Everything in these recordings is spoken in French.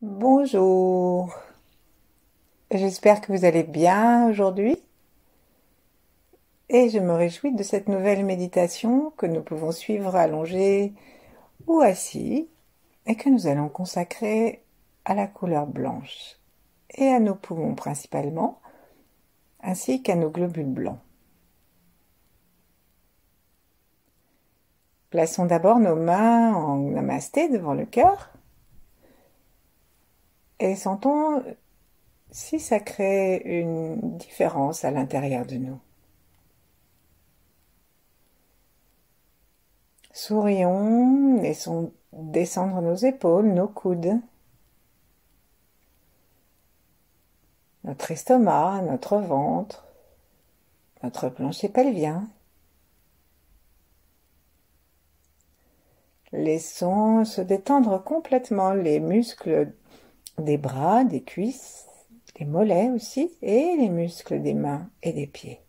Bonjour, j'espère que vous allez bien aujourd'hui et je me réjouis de cette nouvelle méditation que nous pouvons suivre allongés ou assis et que nous allons consacrer à la couleur blanche et à nos poumons principalement, ainsi qu'à nos globules blancs. Plaçons d'abord nos mains en namasté devant le cœur et sentons si ça crée une différence à l'intérieur de nous. Sourions, laissons descendre nos épaules, nos coudes, notre estomac, notre ventre, notre plancher pelvien. Laissons se détendre complètement les muscles des bras, des cuisses, des mollets aussi, et les muscles des mains et des pieds.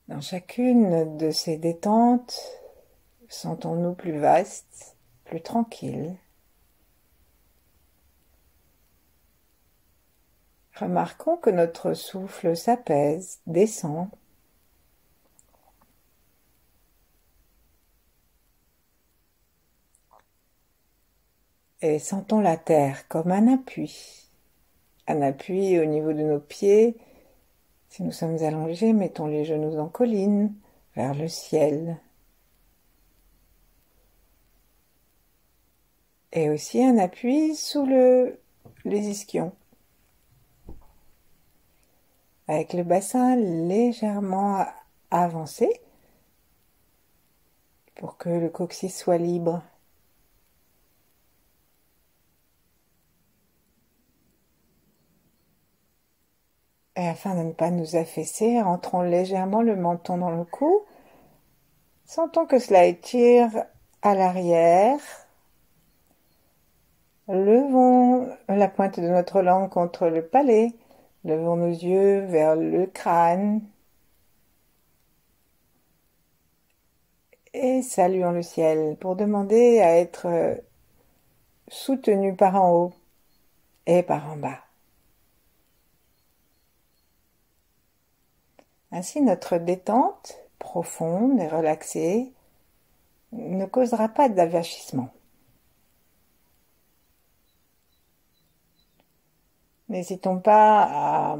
Dans chacune de ces détentes, sentons-nous plus vastes, plus tranquilles. Remarquons que notre souffle s'apaise, descend. Et sentons la terre comme un appui. Un appui au niveau de nos pieds. Si nous sommes allongés, mettons les genoux en colline, vers le ciel. Et aussi un appui sous les ischions. Avec le bassin légèrement avancé pour que le coccyx soit libre. Et afin de ne pas nous affaisser, rentrons légèrement le menton dans le cou. Sentons que cela étire à l'arrière. Levons la pointe de notre langue contre le palais. Levons nos yeux vers le crâne. Et saluons le ciel pour demander à être soutenu par en haut et par en bas. Ainsi, notre détente profonde et relaxée ne causera pas d'avachissement. N'hésitons pas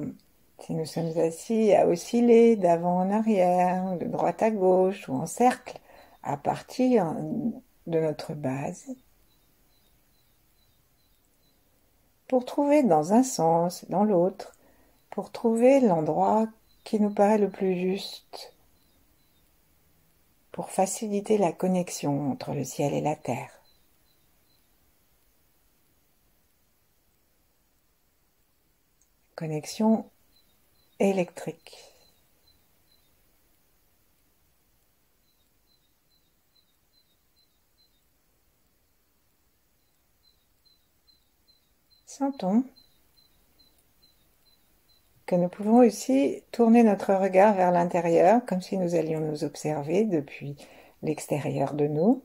si nous sommes assis, à osciller d'avant en arrière, de droite à gauche ou en cercle à partir de notre base pour trouver dans un sens, dans l'autre, pour trouver l'endroit qui nous paraît le plus juste pour faciliter la connexion entre le ciel et la terre. Connexion électrique. Sentons que nous pouvons aussi tourner notre regard vers l'intérieur, comme si nous allions nous observer depuis l'extérieur de nous.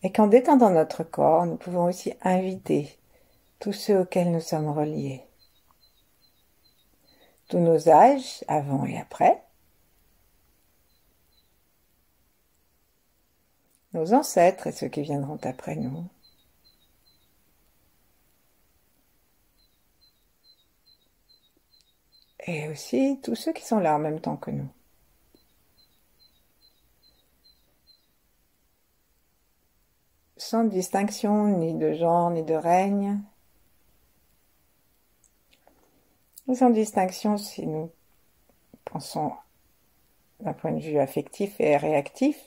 Et qu'en détendant notre corps, nous pouvons aussi inviter tous ceux auxquels nous sommes reliés. Tous nos âges, avant et après. Nos ancêtres et ceux qui viendront après nous. Et aussi tous ceux qui sont là en même temps que nous. Sans distinction ni de genre ni de règne. Sans distinction si nous pensons d'un point de vue affectif et réactif,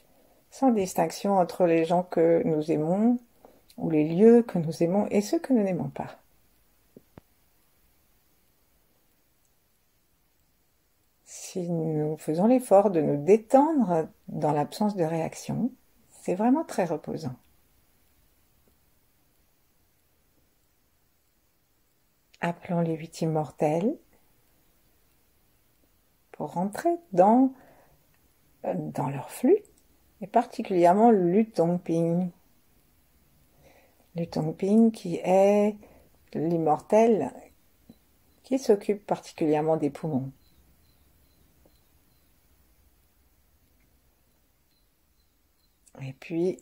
sans distinction entre les gens que nous aimons ou les lieux que nous aimons et ceux que nous n'aimons pas. Si nous faisons l'effort de nous détendre dans l'absence de réaction, c'est vraiment très reposant. Appelons les 8 immortels pour rentrer dans dans leur flux, et particulièrement Lu Tongping. Lu Tongping qui est l'immortel qui s'occupe particulièrement des poumons. Et puis,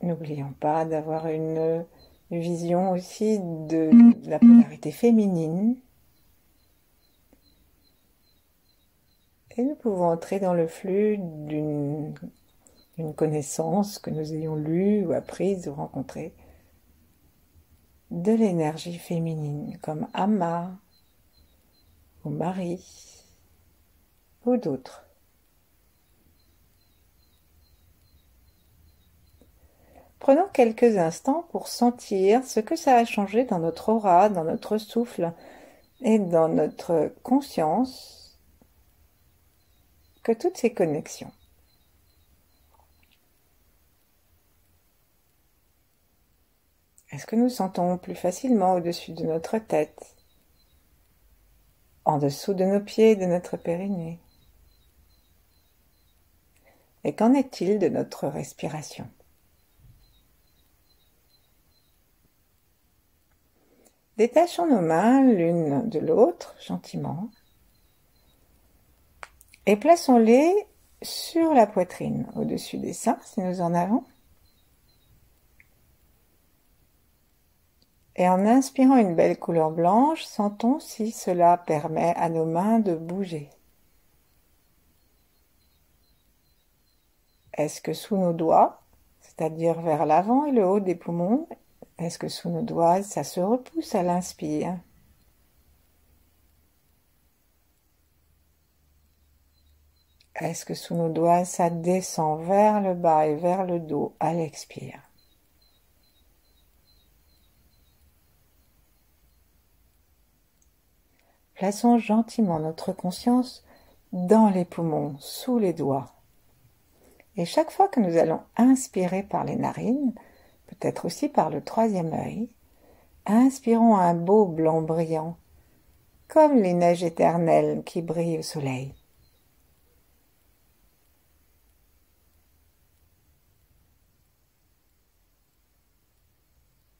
n'oublions pas d'avoir une vision aussi de la polarité féminine. Et nous pouvons entrer dans le flux d'une connaissance que nous ayons lue ou apprise ou rencontrée de l'énergie féminine comme Amma ou Marie ou d'autres. Prenons quelques instants pour sentir ce que ça a changé dans notre aura, dans notre souffle et dans notre conscience que toutes ces connexions. Est-ce que nous sentons plus facilement au-dessus de notre tête, en dessous de nos pieds et de notre périnée? Et qu'en est-il de notre respiration? Détachons nos mains l'une de l'autre gentiment et plaçons-les sur la poitrine, au-dessus des seins si nous en avons. Et en inspirant une belle couleur blanche, sentons si cela permet à nos mains de bouger. Est-ce que sous nos doigts, c'est-à-dire vers l'avant et le haut des poumons, est-ce que sous nos doigts, ça se repousse à l'inspire? Est-ce que sous nos doigts, ça descend vers le bas et vers le dos à l'expire? Plaçons gentiment notre conscience dans les poumons, sous les doigts. Et chaque fois que nous allons inspirer par les narines, peut-être aussi par le troisième œil, inspirons un beau blanc brillant, comme les neiges éternelles qui brillent au soleil.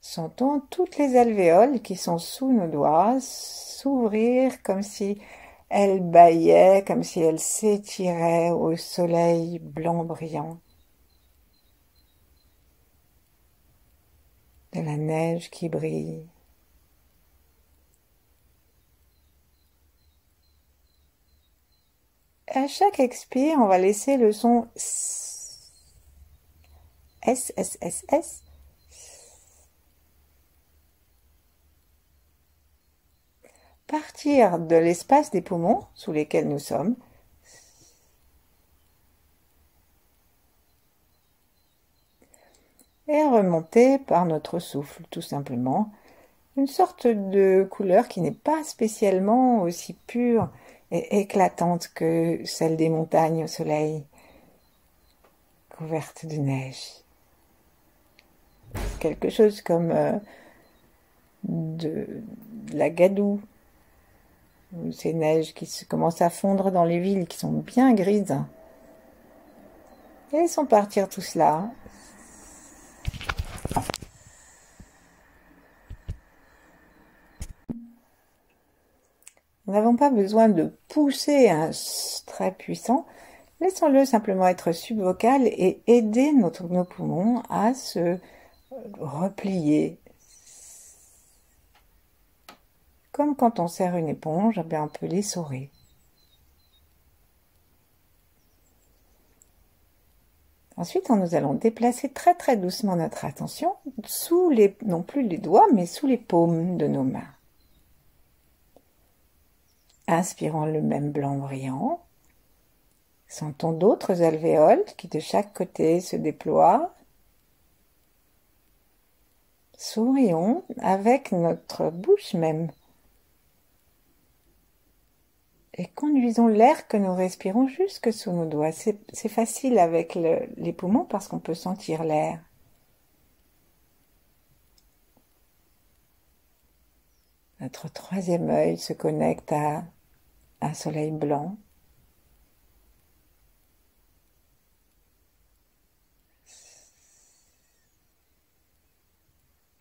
Sentons toutes les alvéoles qui sont sous nos doigts s'ouvrir comme si elles bâillaient, comme si elles s'étiraient au soleil blanc brillant. De la neige qui brille. Et à chaque expire, on va laisser le son S, S, S, S, S. Partir de l'espace des poumons sous lesquels nous sommes et remonter par notre souffle, tout simplement. Une sorte de couleur qui n'est pas spécialement aussi pure et éclatante que celle des montagnes au soleil, couvertes de neige. Quelque chose comme de la gadoue, ou ces neiges qui commencent à fondre dans les villes, qui sont bien grises. Et laissons partir tout cela. Nous n'avons pas besoin de pousser un très puissant. Laissons-le simplement être subvocal et aider nos poumons à se replier. Comme quand on serre une éponge, on peut l'essorer. Ensuite, nous allons déplacer très très doucement notre attention sous non plus les doigts, mais sous les paumes de nos mains. Inspirons le même blanc brillant. Sentons d'autres alvéoles qui de chaque côté se déploient. Sourions avec notre bouche même. Et conduisons l'air que nous respirons jusque sous nos doigts. C'est facile avec les poumons parce qu'on peut sentir l'air. Notre troisième œil se connecte à un soleil blanc.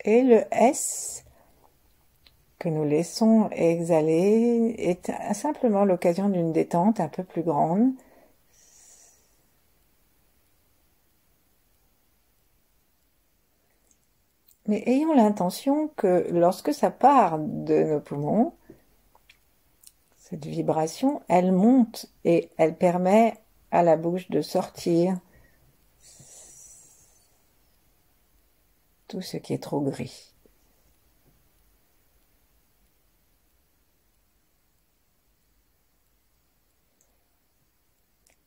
Et le S que nous laissons exhaler est simplement l'occasion d'une détente un peu plus grande. Mais ayons l'intention que lorsque ça part de nos poumons, cette vibration, elle monte et elle permet à la bouche de sortir tout ce qui est trop gris.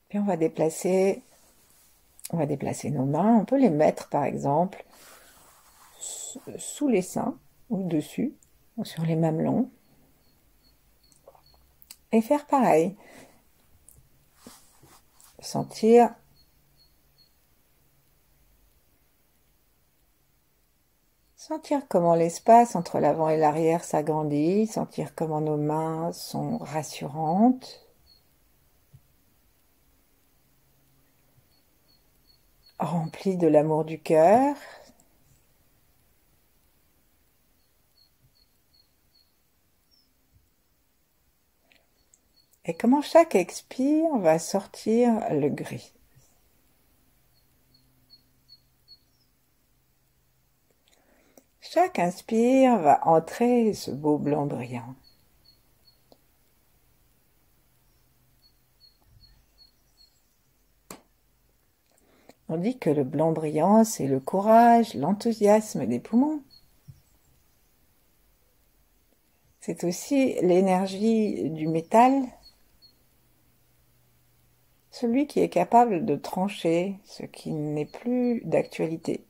Puis on va déplacer nos mains. On peut les mettre par exemple sous les seins ou dessus, ou sur les mamelons. Et faire pareil. Sentir comment l'espace entre l'avant et l'arrière s'agrandit, sentir comment nos mains sont rassurantes, remplies de l'amour du cœur. Et comment chaque expire va sortir le gris. Chaque inspire va entrer ce beau blanc brillant. On dit que le blanc brillant, c'est le courage, l'enthousiasme des poumons. C'est aussi l'énergie du métal, celui qui est capable de trancher ce qui n'est plus d'actualité.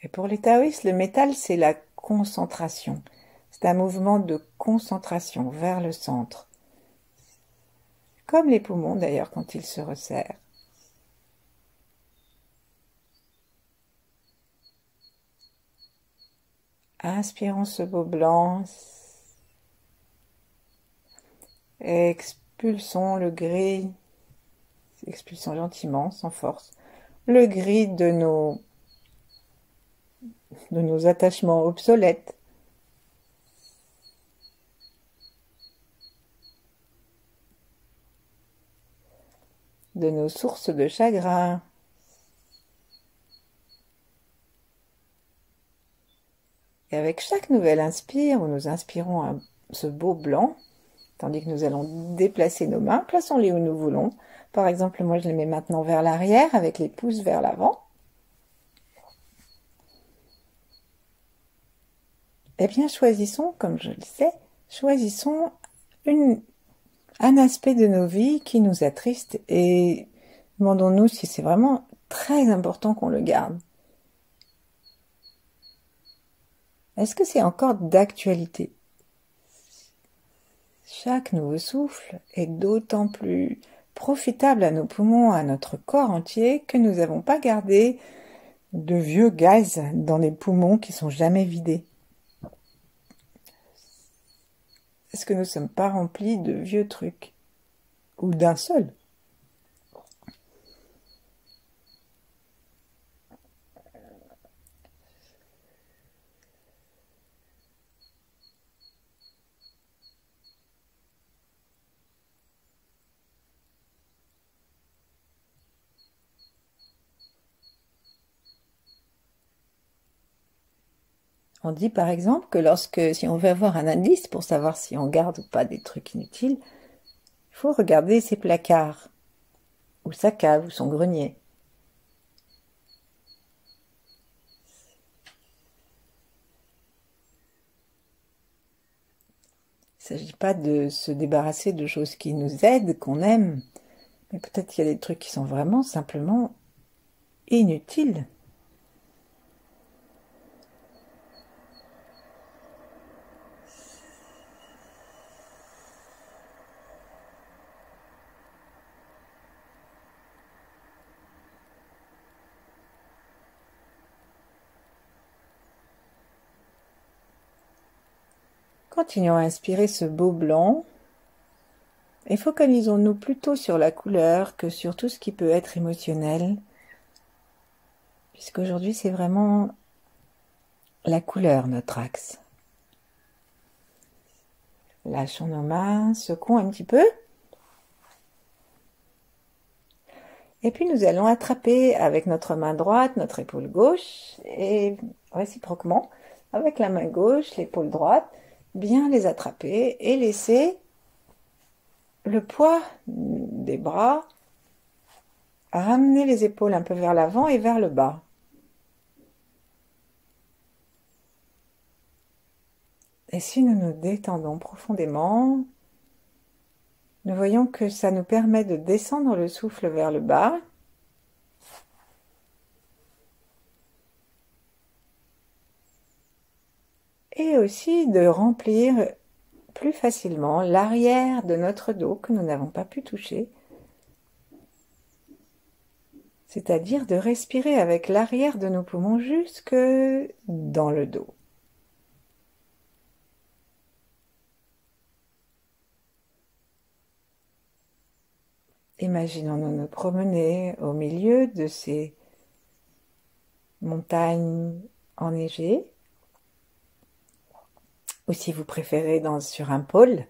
Et pour les taoïstes, le métal, c'est la concentration. C'est un mouvement de concentration vers le centre. Comme les poumons d'ailleurs quand ils se resserrent. Inspirons ce beau blanc. Expulsons le gris. Expulsons gentiment, sans force. Le gris de nos attachements obsolètes. De nos sources de chagrin. Et avec chaque nouvelle inspire, où nous inspirons ce beau blanc, tandis que nous allons déplacer nos mains, plaçons-les où nous voulons. Par exemple, moi je les mets maintenant vers l'arrière, avec les pouces vers l'avant. Eh bien, choisissons, comme je le sais, choisissons un aspect de nos vies qui nous attriste et demandons-nous si c'est vraiment très important qu'on le garde. Est-ce que c'est encore d'actualité? Chaque nouveau souffle est d'autant plus profitable à nos poumons, à notre corps entier, que nous n'avons pas gardé de vieux gaz dans les poumons qui sont jamais vidés. Est-ce que nous ne sommes pas remplis de vieux trucs? Ou d'un seul? On dit par exemple que si on veut avoir un indice pour savoir si on garde ou pas des trucs inutiles, il faut regarder ses placards, ou sa cave, ou son grenier. Il ne s'agit pas de se débarrasser de choses qui nous aident, qu'on aime, mais peut-être qu'il y a des trucs qui sont vraiment simplement inutiles. Continuons à inspirer ce beau blanc. Et focalisons-nous plutôt sur la couleur que sur tout ce qui peut être émotionnel, puisqu'aujourd'hui c'est vraiment la couleur notre axe. Lâchons nos mains, secouons un petit peu. Et puis nous allons attraper avec notre main droite notre épaule gauche et réciproquement avec la main gauche l'épaule droite, bien les attraper et laisser le poids des bras ramener les épaules un peu vers l'avant et vers le bas. Et si nous nous détendons profondément, nous voyons que ça nous permet de descendre le souffle vers le bas. Et aussi de remplir plus facilement l'arrière de notre dos que nous n'avons pas pu toucher. C'est-à-dire de respirer avec l'arrière de nos poumons jusque dans le dos. Imaginons-nous nous promener au milieu de ces montagnes enneigées, ou si vous préférez sur un pôle.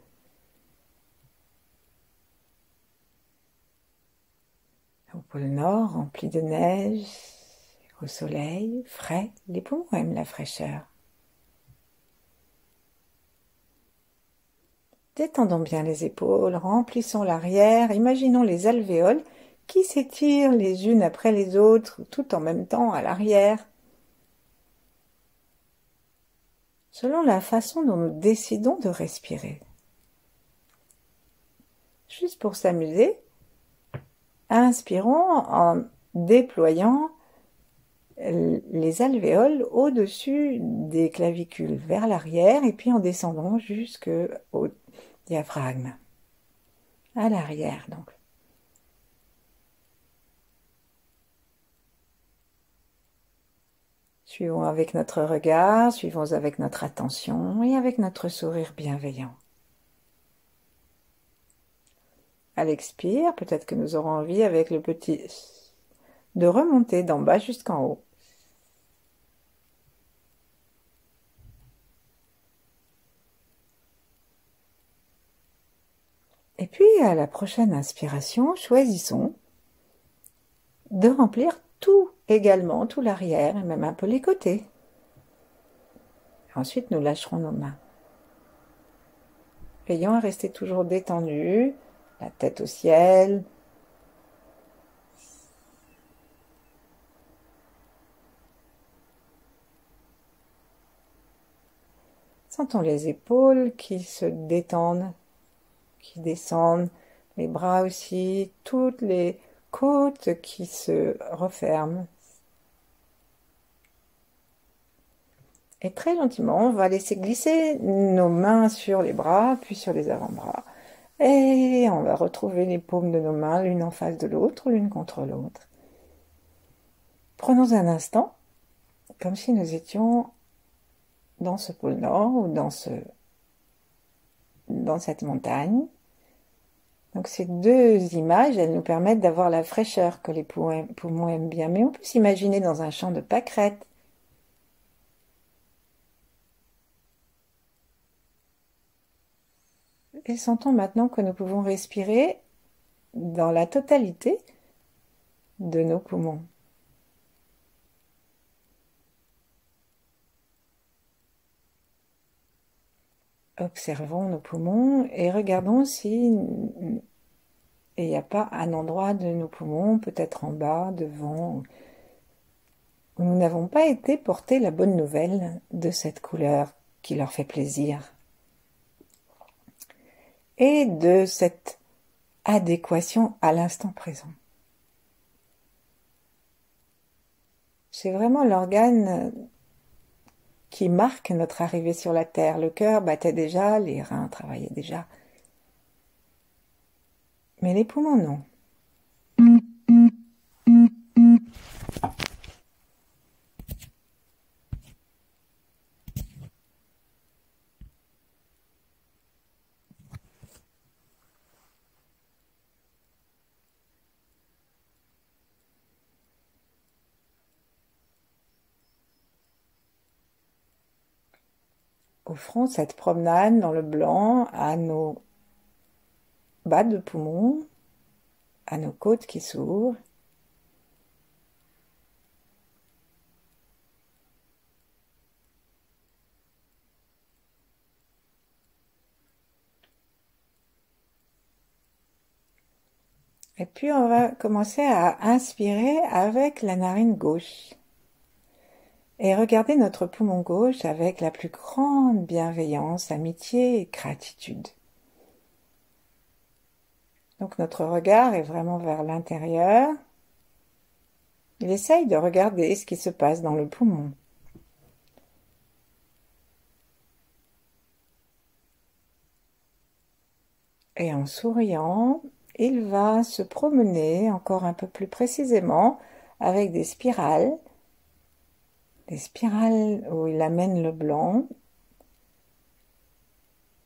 Au pôle Nord, rempli de neige, au soleil, frais, les poumons aiment la fraîcheur. Détendons bien les épaules, remplissons l'arrière, imaginons les alvéoles qui s'étirent les unes après les autres, tout en même temps à l'arrière. Selon la façon dont nous décidons de respirer. Juste pour s'amuser, inspirons en déployant les alvéoles au-dessus des clavicules vers l'arrière et puis en descendant jusqu'au diaphragme. À l'arrière donc. Suivons avec notre regard, suivons avec notre attention et avec notre sourire bienveillant. À l'expire, peut-être que nous aurons envie avec le petit de remonter d'en bas jusqu'en haut. Et puis à la prochaine inspiration, choisissons de remplir tout également, tout l'arrière et même un peu les côtés. Ensuite, nous lâcherons nos mains. Veillons à rester toujours détendus, la tête au ciel. Sentons les épaules qui se détendent, qui descendent, les bras aussi, toutes les côtes qui se referment. Et très gentiment, on va laisser glisser nos mains sur les bras, puis sur les avant-bras. Et on va retrouver les paumes de nos mains l'une en face de l'autre, l'une contre l'autre. Prenons un instant, comme si nous étions dans ce pôle Nord ou dans cette montagne. Donc ces deux images, elles nous permettent d'avoir la fraîcheur que les poumons aiment bien. Mais on peut s'imaginer dans un champ de pâquerettes. Et sentons maintenant que nous pouvons respirer dans la totalité de nos poumons. Observons nos poumons et regardons si il n'y a pas un endroit de nos poumons, peut-être en bas, devant, où nous n'avons pas été porter la bonne nouvelle de cette couleur qui leur fait plaisir. Et de cette adéquation à l'instant présent. C'est vraiment l'organe qui marque notre arrivée sur la Terre. Le cœur battait déjà, les reins travaillaient déjà. Mais les poumons, non. Offrons cette promenade dans le blanc à nos bas de poumon, à nos côtes qui s'ouvrent. Et puis on va commencer à inspirer avec la narine gauche. Et regarder notre poumon gauche avec la plus grande bienveillance, amitié et gratitude. Donc notre regard est vraiment vers l'intérieur. Il essaye de regarder ce qui se passe dans le poumon. Et en souriant, il va se promener encore un peu plus précisément avec des spirales où il amène le blanc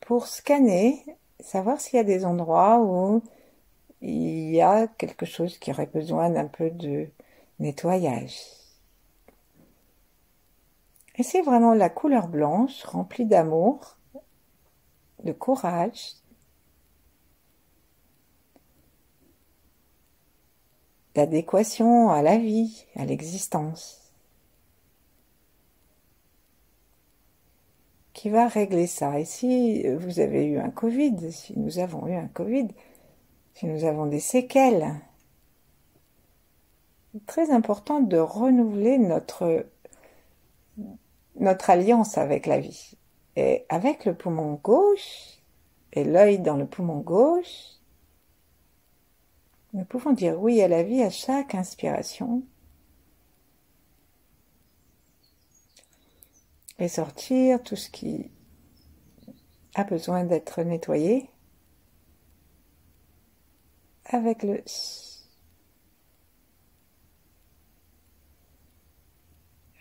pour scanner, savoir s'il y a des endroits où il y a quelque chose qui aurait besoin d'un peu de nettoyage. Et c'est vraiment la couleur blanche remplie d'amour, de courage, d'adéquation à la vie, à l'existence, qui va régler ça. Et si vous avez eu un Covid, si nous avons eu un Covid, si nous avons des séquelles, c'est très important de renouveler notre alliance avec la vie. Et avec le poumon gauche et l'œil dans le poumon gauche, nous pouvons dire oui à la vie à chaque inspiration et sortir tout ce qui a besoin d'être nettoyé avec le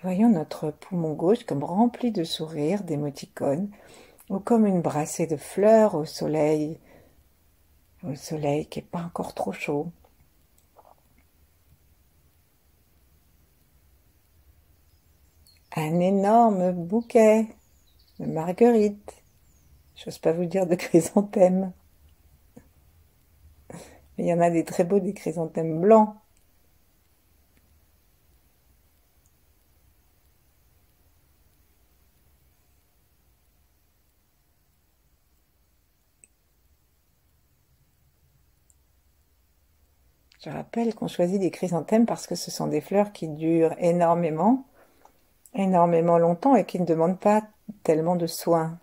Voyons notre poumon gauche comme rempli de sourires, d'émoticônes, ou comme une brassée de fleurs au soleil qui n'est pas encore trop chaud. Un énorme bouquet de marguerites, j'ose pas vous dire de chrysanthèmes, mais il y en a des très beaux, des chrysanthèmes blancs. Je rappelle qu'on choisit des chrysanthèmes parce que ce sont des fleurs qui durent énormément longtemps et qui ne demandent pas tellement de soins.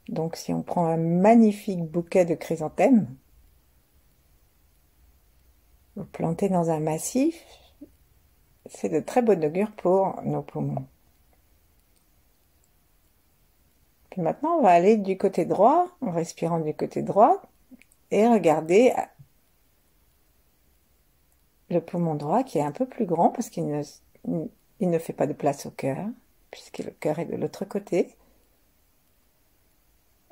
Donc si on prend un magnifique bouquet de chrysanthèmes, planté dans un massif, c'est de très bon augure pour nos poumons. Puis maintenant, on va aller du côté droit, en respirant du côté droit, et regarder le poumon droit qui est un peu plus grand parce qu'il ne fait pas de place au cœur, puisque le cœur est de l'autre côté.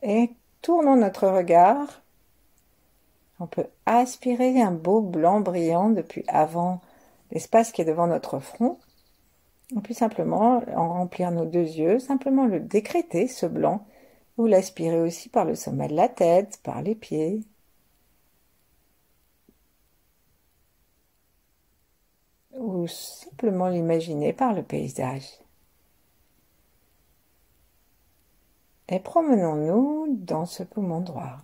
Et tournons notre regard. On peut aspirer un beau blanc brillant depuis avant l'espace qui est devant notre front. Et puis simplement en remplir nos deux yeux, simplement le décréter, ce blanc, ou l'aspirer aussi par le sommet de la tête, par les pieds. Ou simplement l'imaginer par le paysage. Et promenons-nous dans ce poumon droit.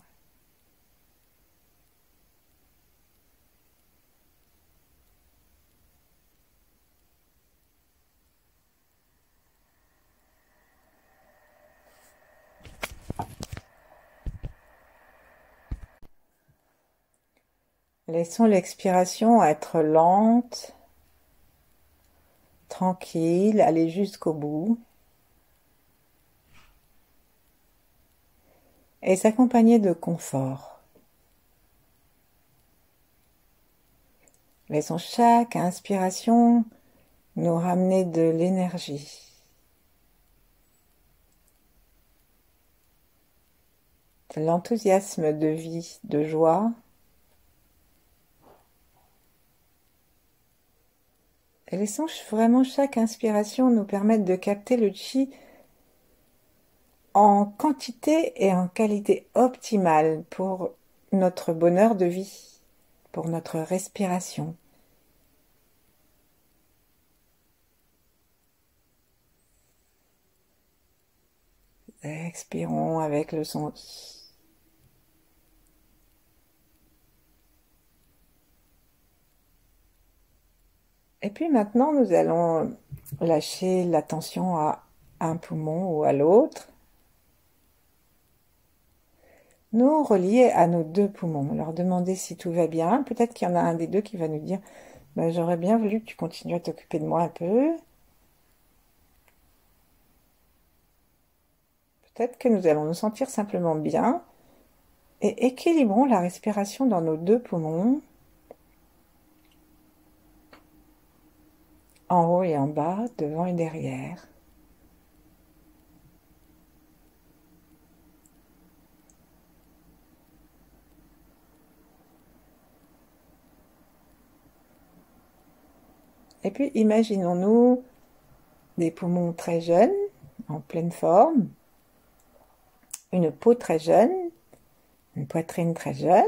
Laissons l'expiration être lente, tranquille, aller jusqu'au bout. Et s'accompagner de confort. Laissons chaque inspiration nous ramener de l'énergie. De l'enthousiasme de vie, de joie. Et laissons vraiment chaque inspiration nous permettre de capter le chi en quantité et en qualité optimale pour notre bonheur de vie, pour notre respiration. Expirons avec le son. Et puis maintenant, nous allons lâcher l'attention à un poumon ou à l'autre. Nous relier à nos deux poumons, leur demander si tout va bien. Peut-être qu'il y en a un des deux qui va nous dire ben, j'aurais bien voulu que tu continues à t'occuper de moi un peu. Peut-être que nous allons nous sentir simplement bien et équilibrons la respiration dans nos deux poumons, en haut et en bas, devant et derrière. Et puis imaginons-nous des poumons très jeunes, en pleine forme, une peau très jeune, une poitrine très jeune,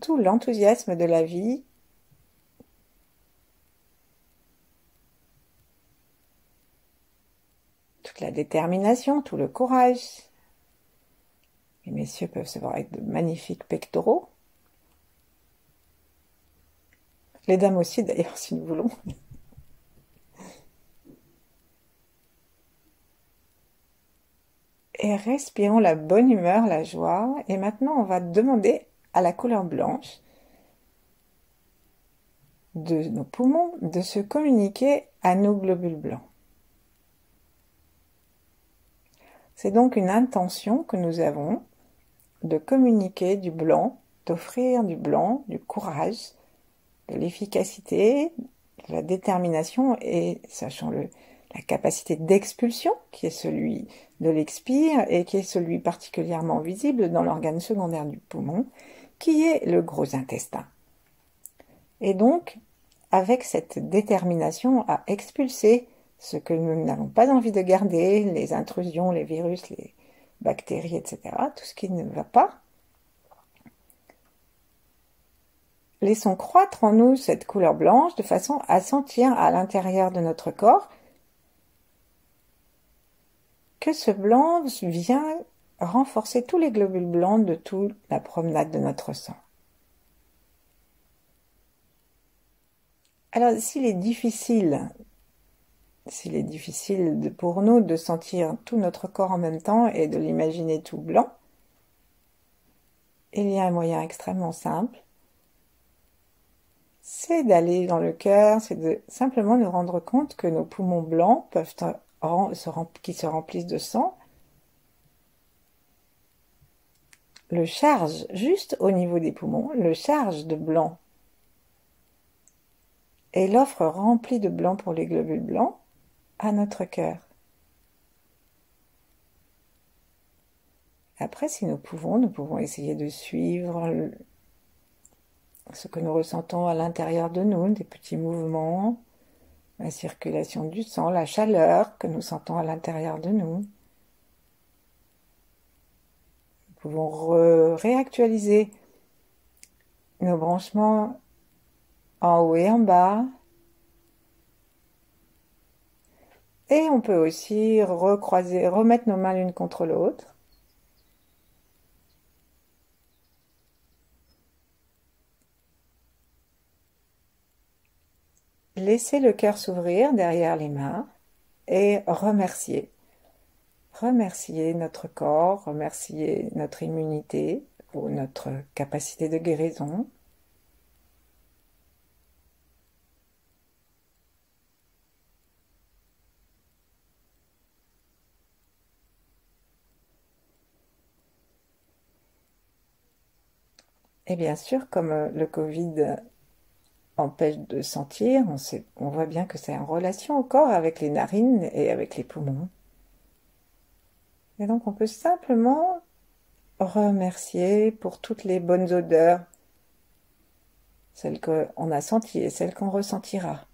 tout l'enthousiasme de la vie, toute la détermination, tout le courage. Les messieurs peuvent se voir avec de magnifiques pectoraux. Les dames aussi d'ailleurs, si nous voulons. Et respirons la bonne humeur, la joie. Et maintenant, on va demander à la couleur blanche de nos poumons de se communiquer à nos globules blancs. C'est donc une intention que nous avons de communiquer du blanc, d'offrir du blanc, du courage, de l'efficacité, de la détermination et, sachons-le, la capacité d'expulsion, qui est celui de l'expire et qui est celui particulièrement visible dans l'organe secondaire du poumon, qui est le gros intestin. Et donc, avec cette détermination à expulser ce que nous n'avons pas envie de garder, les intrusions, les virus, les bactéries, etc., tout ce qui ne va pas, laissons croître en nous cette couleur blanche de façon à sentir à l'intérieur de notre corps que ce blanc vient renforcer tous les globules blancs de toute la promenade de notre sang. Alors, s'il est difficile pour nous de sentir tout notre corps en même temps et de l'imaginer tout blanc, il y a un moyen extrêmement simple, c'est d'aller dans le cœur, c'est de simplement nous rendre compte que nos poumons blancs qui se remplissent de sang, le charge juste au niveau des poumons, le charge de blanc et l'offre remplie de blanc pour les globules blancs à notre cœur. Après, si nous pouvons essayer de suivre ce que nous ressentons à l'intérieur de nous, des petits mouvements, la circulation du sang, la chaleur que nous sentons à l'intérieur de nous. Nous pouvons réactualiser nos branchements en haut et en bas. Et on peut aussi remettre nos mains l'une contre l'autre. Laisser le cœur s'ouvrir derrière les mains et remercier. Remercier notre corps, remercier notre immunité ou notre capacité de guérison. Et bien sûr, comme le Covid empêche de sentir, on voit bien que c'est en relation au corps avec les narines et avec les poumons. Et donc on peut simplement remercier pour toutes les bonnes odeurs, celles qu'on a senties et celles qu'on ressentira.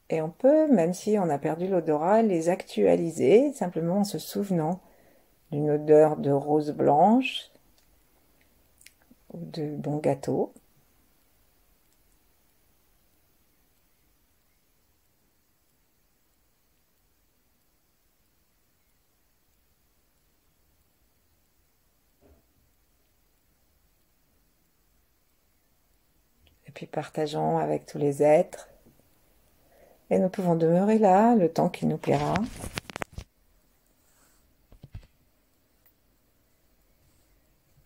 Et on peut, même si on a perdu l'odorat, les actualiser simplement en se souvenant d'une odeur de rose blanche ou de bon gâteau. Et puis partageons avec tous les êtres. Et nous pouvons demeurer là le temps qui nous plaira.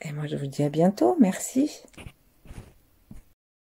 Et moi je vous dis à bientôt, merci.